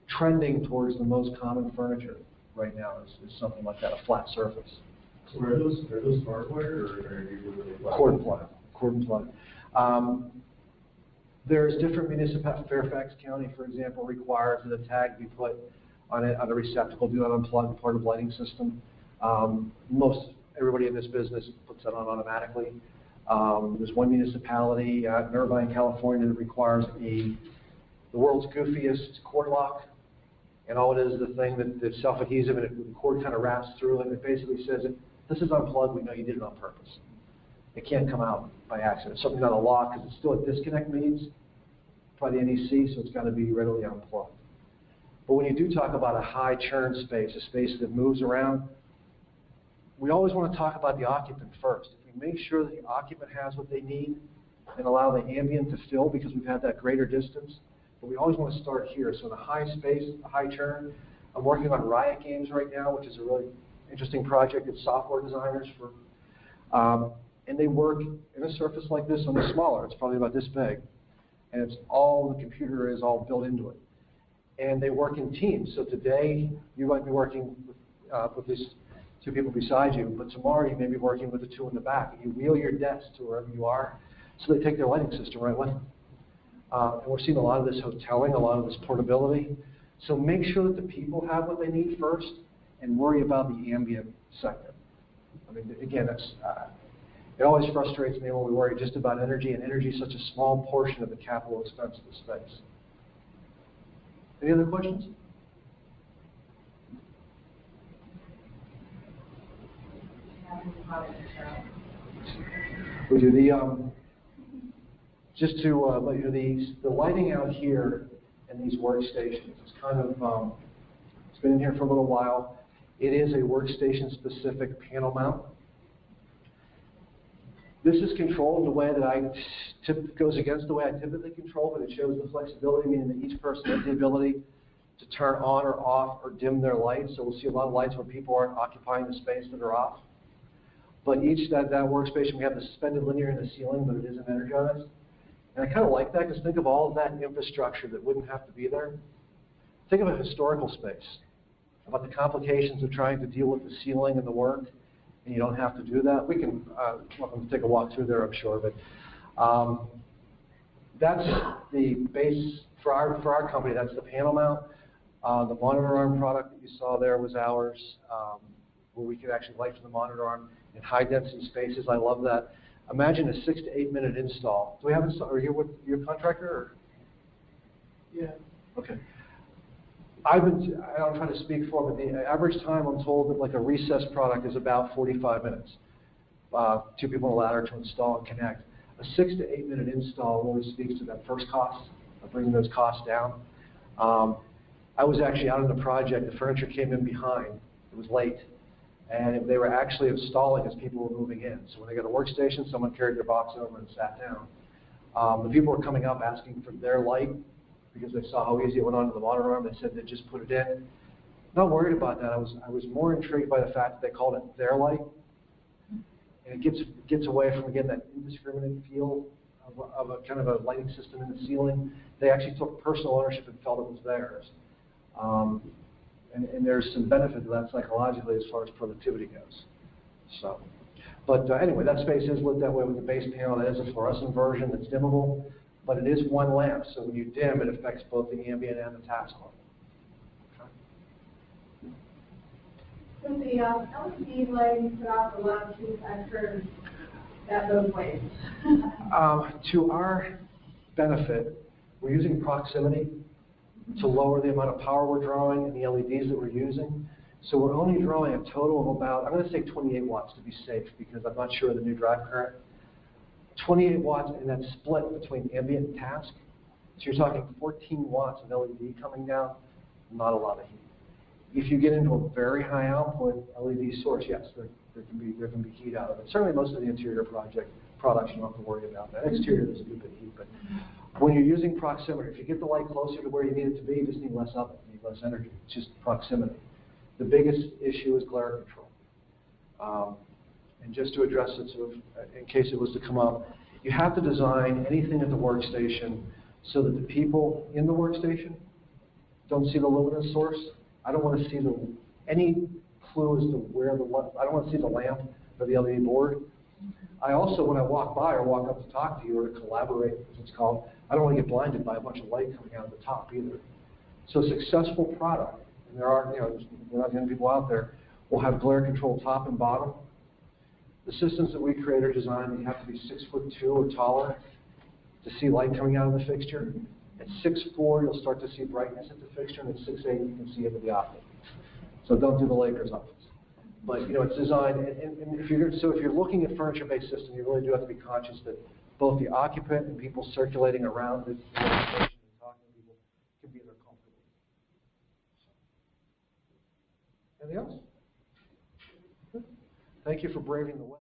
trending towards the most common furniture right now is something like that, a flat surface. So are those hardwired or are you really Cord and plug. cord and plug. There's different municipalities. Fairfax County, for example, requires that a tag be put on a receptacle, do not unplug, part of the lighting system. Everybody in this business puts that on automatically. There's one municipality in Irvine, California, that requires the world's goofiest cord lock. And all it is the thing that's self-adhesive, and the cord kind of wraps through it, and it basically says, this is unplugged, we know you did it on purpose. It can't come out by accident. It's something not a lock, because it's still a disconnect means by the NEC, so it's got to be readily unplugged. But when you do talk about a high churn space, a space that moves around, we always want to talk about the occupant first. If we make sure that the occupant has what they need and allow the ambient to fill, because we've had that greater distance, but we always want to start here. So in a high space, a high churn, I'm working on Riot Games right now, which is a really interesting project. It's software designers and they work in a surface like this, only smaller. It's probably about this big, and it's all the computer is all built into it. And they work in teams. So today you might be working with these two people beside you, but tomorrow you may be working with the two in the back. And you wheel your desk to wherever you are, so they take their lighting system right with them. And we're seeing a lot of this hoteling, a lot of this portability. So make sure that the people have what they need first, and worry about the ambient sector. I mean, again, it always frustrates me when we worry just about energy, and energy is such a small portion of the capital expense of the space. Any other questions? We do just to let you know, the lighting out here in these workstations. It's kind of it's been in here for a little while. It is a workstation-specific panel mount. This is controlled in a way that goes against the way I typically control, but it shows the flexibility, meaning that each person has the ability to turn on or off or dim their lights. So we'll see a lot of lights where people aren't occupying the space that are off. But each that workstation, we have the suspended linear in the ceiling, but it isn't energized. And I kind of like that, because think of all of that infrastructure that wouldn't have to be there. Think of a historical space, about the complications of trying to deal with the ceiling and the work, and you don't have to do that. We can welcome to take a walk through there, I'm sure, but that's the base for our company. That's the panel mount. The monitor arm product that you saw there was ours, where we could actually light from the monitor arm in high density spaces. I love that. Imagine a 6 to 8 minute install. Do we have are you with your contractor? Or? Yeah. Okay. I don't try to speak for them, but the average time I'm told that like a recessed product is about 45 minutes. 2 people on a ladder to install and connect. A 6 to 8 minute install really speaks to that first cost, of bringing those costs down. I was actually out on the project. The furniture came in behind. It was late. And they were actually installing as people were moving in. So when they got a workstation, someone carried their box over and sat down. The people were coming up asking for their light, because they saw how easy it went onto the monitor arm. They said they just put it in. Not worried about that. I was more intrigued by the fact that they called it their light. And it gets away from, again, that indiscriminate feel of a kind of a lighting system in the ceiling. They actually took personal ownership and felt it was theirs. And there's some benefit to that psychologically as far as productivity goes. So, but anyway, that space is lit that way with the base panel. That is a fluorescent version that's dimmable, but it is one lamp. So when you dim, it affects both the ambient and the task light. So the LED lighting put off a lot of heat. I've heard that both ways. To our benefit, we're using proximity to lower the amount of power we're drawing and the LEDs that we're using. So we're only drawing a total of about, I'm going to say 28 watts to be safe, because I'm not sure of the new drive current. 28 watts, and that's split between ambient and task. So you're talking 14 watts of LED coming down, not a lot of heat. If you get into a very high output LED source, yes, there can be heat out of it. Certainly most of the interior products, you don't have to worry about that. Exterior, there's a good bit of heat, but when you're using proximity, if you get the light closer to where you need it to be, you just need less of it, you need less energy. It's just proximity. The biggest issue is glare control. And just to address it, sort of, in case it was to come up, you have to design anything at the workstation so that the people in the workstation don't see the luminous source. I don't want to see any clue as to where I don't want to see the lamp or the LED board. I also, when I walk by or walk up to talk to you or to collaborate, as it's called, I don't want to get blinded by a bunch of light coming out of the top either. So a successful product, and there are, we're not the only people out there, will have glare control top and bottom. The systems that we create are designed, you have to be 6'2" or taller to see light coming out of the fixture. At 6'4", you'll start to see brightness at the fixture, and at 6'8", you can see into the optic. So don't do the Lakers optics. But it's designed, and if you're looking at furniture-based systems, you really do have to be conscious that both the occupant and people circulating around the workstation and talking to people can be there comfortable. Anything else? Thank you for braving the weather.